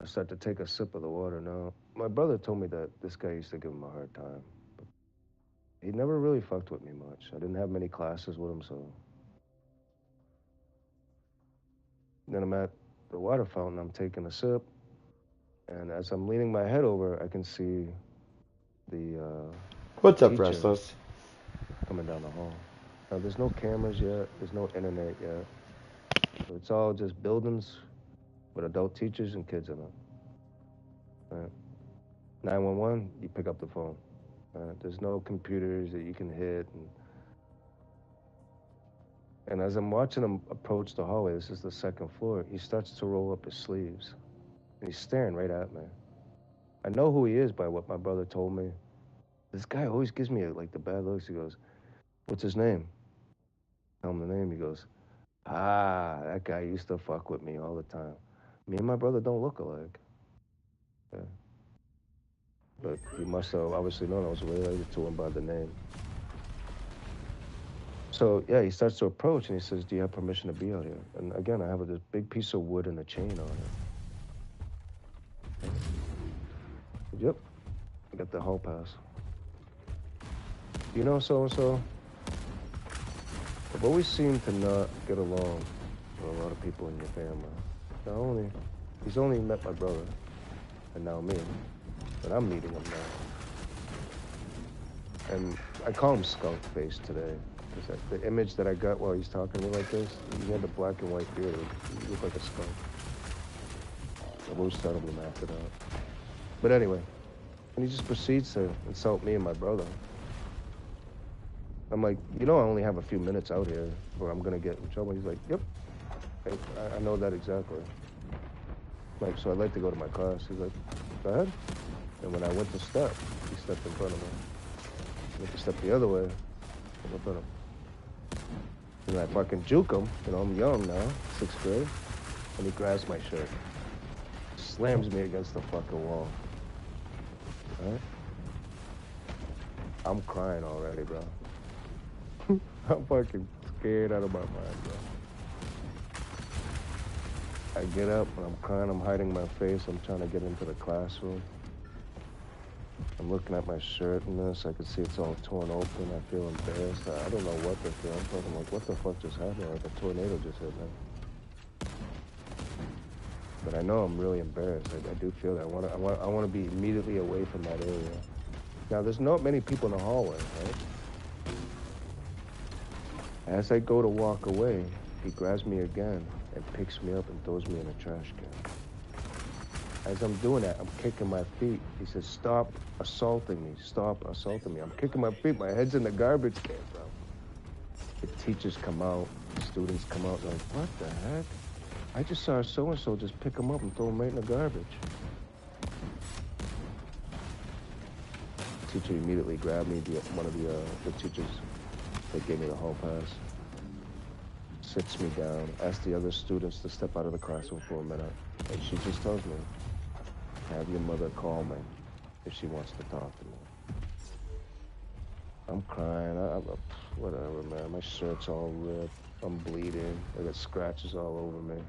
start to take a sip of the water now. My brother told me that this guy used to give him a hard time. But he never really fucked with me much. I didn't have many classes with him, so. Then I'm at the water fountain, I'm taking a sip, and as I'm leaning my head over, I can see the What's up, teacher Restless? coming down the hall. Now, there's no cameras yet, there's no internet yet. So it's all just buildings with adult teachers and kids in it. Right. 911, you pick up the phone. There's no computers that you can hit. And as I'm watching him approach the hallway, this is the second floor, he starts to roll up his sleeves. And he's staring right at me. I know who he is by what my brother told me. This guy always gives me like the bad looks. He goes, "What's his name?" Tell him the name. He goes, "Ah, that guy used to fuck with me all the time." Me and my brother don't look alike. Yeah. But he must have obviously known I was related to him by the name. So yeah, he starts to approach and he says, "Do you have permission to be out here?" And again, I have this big piece of wood and a chain on it. Yep, I got the hall pass. Do you know so and so? I've always seemed to not get along with a lot of people in your family. He's only met my brother, and now me, and I'm meeting him now. And I call him Skunk Face today, because the image that I got while he's talking to me like this, he had the black and white beard, he looked like a skunk. I've always thought of him after that. But anyway, and he just proceeds to insult me and my brother. I'm like, "You know I only have a few minutes out here or I'm gonna get in trouble." He's like, "Yep, I know that exactly." Like, "So I'd like to go to my class." He's like, "Go ahead." And when I went to step, he stepped in front of me. I went to step the other way, I'm in front of him. And I fucking juke him, I'm young now, 6th grade, and he grabs my shirt. Slams me against the fucking wall. Right? I'm crying already, bro. I'm fucking scared out of my mind, bro. I get up and I'm crying, I'm hiding my face, I'm trying to get into the classroom. I'm looking at my shirt and this, I can see it's all torn open, I feel embarrassed. I don't know what to feel. I'm talking like, what the fuck just happened? Like a tornado just hit me. But I know I'm really embarrassed. I do feel that. I want to be immediately away from that area. Now, there's not many people in the hallway, right? As I go to walk away, he grabs me again and picks me up and throws me in a trash can. As I'm doing that, I'm kicking my feet. He says, "Stop assaulting me. Stop assaulting me." I'm kicking my feet. My head's in the garbage can, bro. The teachers come out. The students come out. They're like, "What the heck? I just saw so-and-so just pick him up and throw him right in the garbage." The teacher immediately grabbed me, one of the teachers that gave me the hall pass, sits me down, asks the other students to step out of the classroom for a minute, and she just tells me, "Have your mother call me if she wants to talk to me." I'm crying. Whatever, man. My shirt's all ripped. I'm bleeding. I got scratches all over me.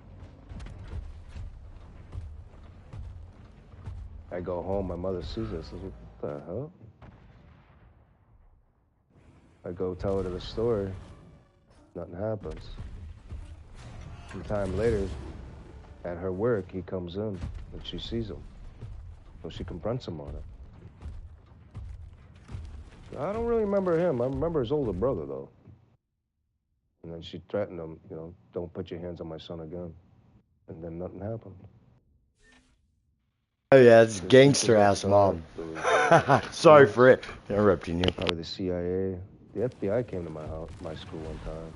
I go home. My mother sees this. Says, "What the hell?" I go tell her the story. Nothing happens. Some time later, at her work, he comes in and she sees him. So she confronts him on it. I don't really remember him. I remember his older brother, though. And then she threatened him, "Don't put your hands on my son again." And then nothing happened. Oh yeah, it's This gangster was ass mom. the Sorry for interrupting you. Probably the CIA. The FBI came to my school one time.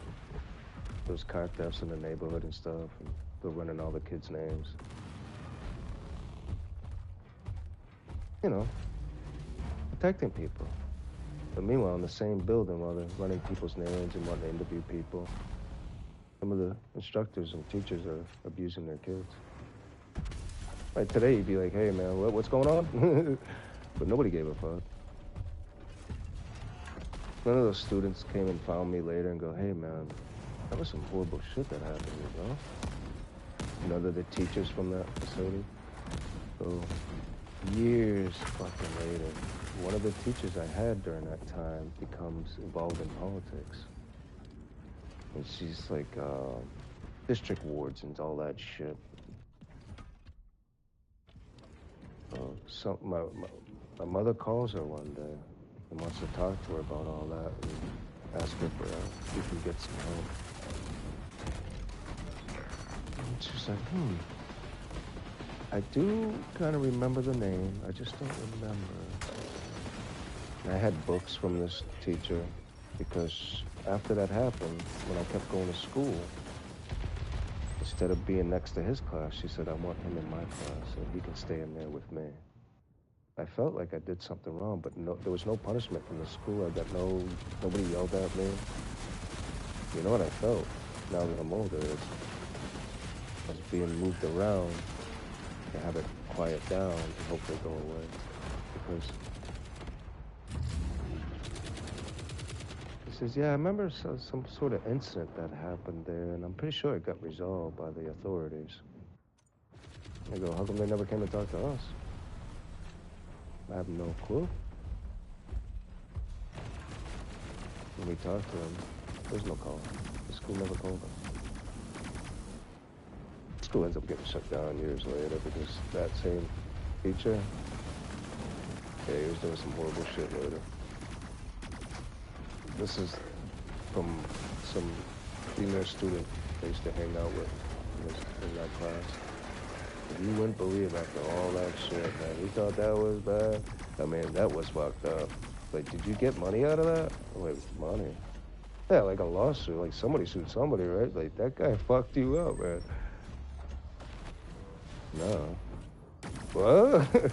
There was car thefts in the neighborhood and stuff, and they're running all the kids' names. Protecting people. But meanwhile, in the same building, while they're running people's names and wanting to interview people, some of the instructors and teachers are abusing their kids. Like today, you'd be like, "Hey, man, what's going on?" But nobody gave a fuck. None of those students came and found me later and go, "Hey, man, that was some horrible shit that happened here, bro." None of the teachers from that facility. So, years fucking later, one of the teachers I had during that time becomes involved in politics. And she's like, district wards and all that shit. My mother calls her one day and wants to talk to her about all that and ask her for if we can get some help. And she's like, I do kind of remember the name. I just don't remember. And I had books from this teacher because after that happened, when I kept going to school, instead of being next to his class, she said, I want him in my class so he can stay in there with me. I felt like I did something wrong, but no, there was no punishment from the school. Nobody yelled at me. You know what I felt now that I'm older is I was being moved around to have it quiet down and hopefully go away. Because he says, yeah, I remember some sort of incident that happened there, and I'm pretty sure it got resolved by the authorities. I go, how come they never came to talk to us? I have no clue. When we talked to them, there's no call. The school never called us. School ends up getting shut down years later because that same teacher, yeah, he was doing some horrible shit later. This is from some female student I used to hang out with in that class. You wouldn't believe after all that shit, man. He thought that was bad. I mean, that was fucked up. Like, did you get money out of that? Wait, money? Yeah, like a lawsuit. Like somebody sued somebody, right? Like that guy fucked you up, man. No. What? And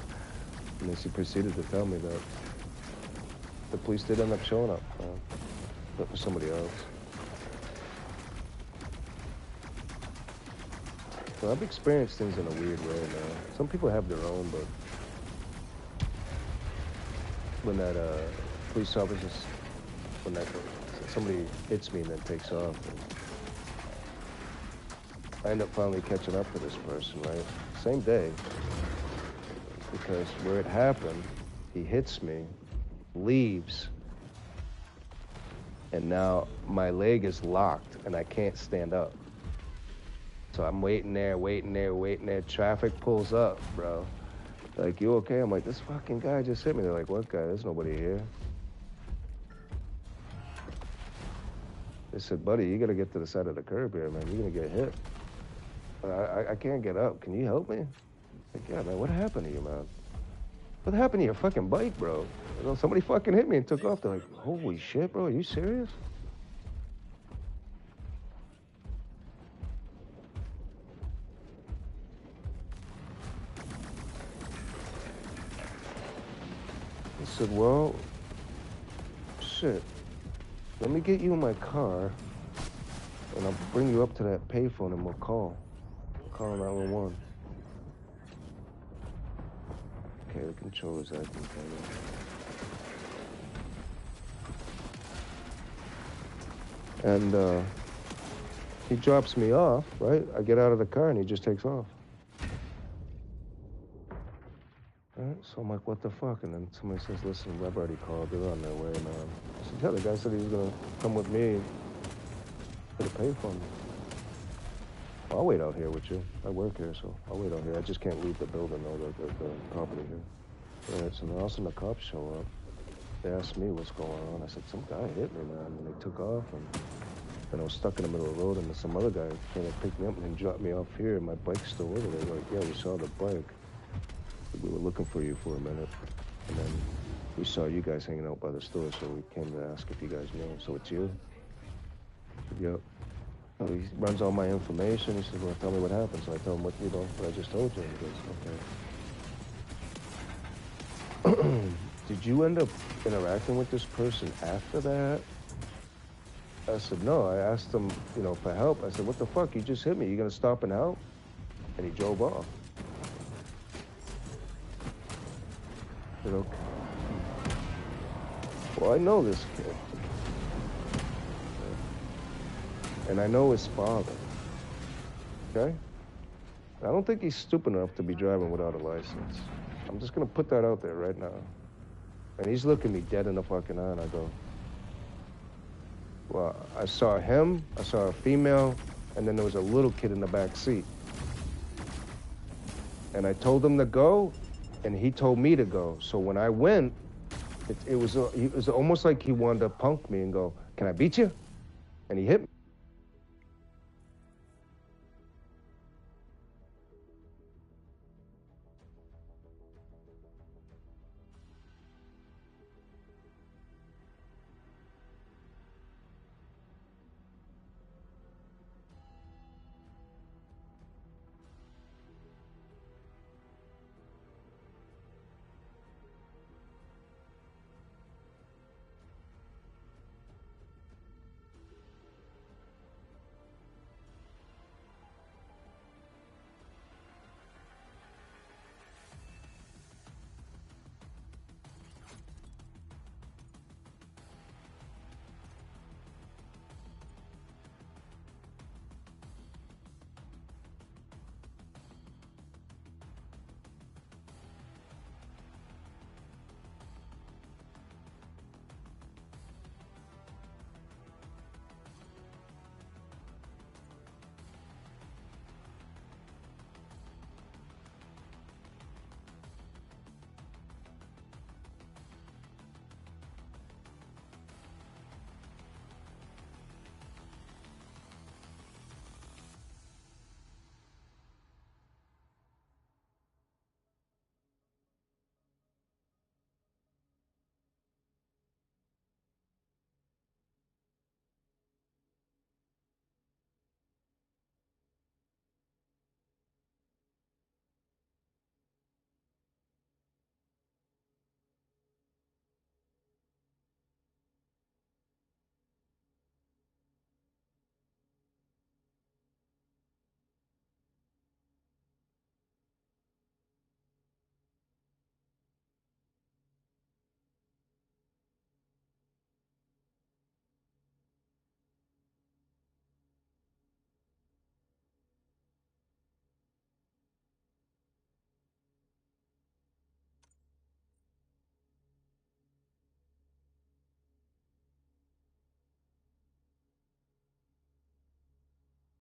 then she proceeded to tell me that the police did end up showing up, but for somebody else. So I've experienced things in a weird way, man. Some people have their own, but when that police officer, when that somebody hits me and then takes off, and I end up finally catching up to this person, right? Same day, because where it happened, he hits me, leaves, and now my leg is locked and I can't stand up. So I'm waiting there. Traffic pulls up, bro. Like, you okay? I'm like, this fucking guy just hit me. They're like, what guy? There's nobody here. They said, buddy, you gotta get to the side of the curb here, man. You're gonna get hit. I can't get up. Can you help me? Like, yeah, man, what happened to you, man? What happened to your fucking bike, bro? You know, somebody fucking hit me and took off. They're like, holy shit, bro, are you serious? I said, well, shit, let me get you in my car, and I'll bring you up to that payphone and we'll call 911. Okay, the controller's acting kind of. And he drops me off, right? I get out of the car and he just takes off. Right? So I'm like, what the fuck? And then somebody says, listen, Webb already called. They're on their way, man. I said, yeah, the guy said he was going to come with me to the payphone. I'll wait out here with you. I work here, so I'll wait out here. I just can't leave the building or the property here. All right, so then all of a sudden the cops show up. They asked me what's going on. I said, some guy hit me, man. And they took off, and then I was stuck in the middle of the road, and some other guy came and picked me up and dropped me off here, and my bike's still over there. They're like, yeah, we saw the bike. We were looking for you for a minute, and then we saw you guys hanging out by the store, so we came to ask if you guys knew. So it's you? I said, yep. So he runs all my information. He says, well, tell me what happened. So I tell him what I just told you. And he goes, okay. Did you end up interacting with this person after that? I said, no. I asked him, for help. I said, what the fuck? You just hit me. You gonna stop and help? And he drove off. I said, okay. Well, I know this kid. And I know his father. Okay? I don't think he's stupid enough to be driving without a license. I'm just gonna put that out there right now. And he's looking me dead in the fucking eye, and I go, well, I saw him, I saw a female, and then there was a little kid in the back seat. And I told him to go, and he told me to go. So when I went, it was almost like he wanted to punk me and go, can I beat you? And he hit me.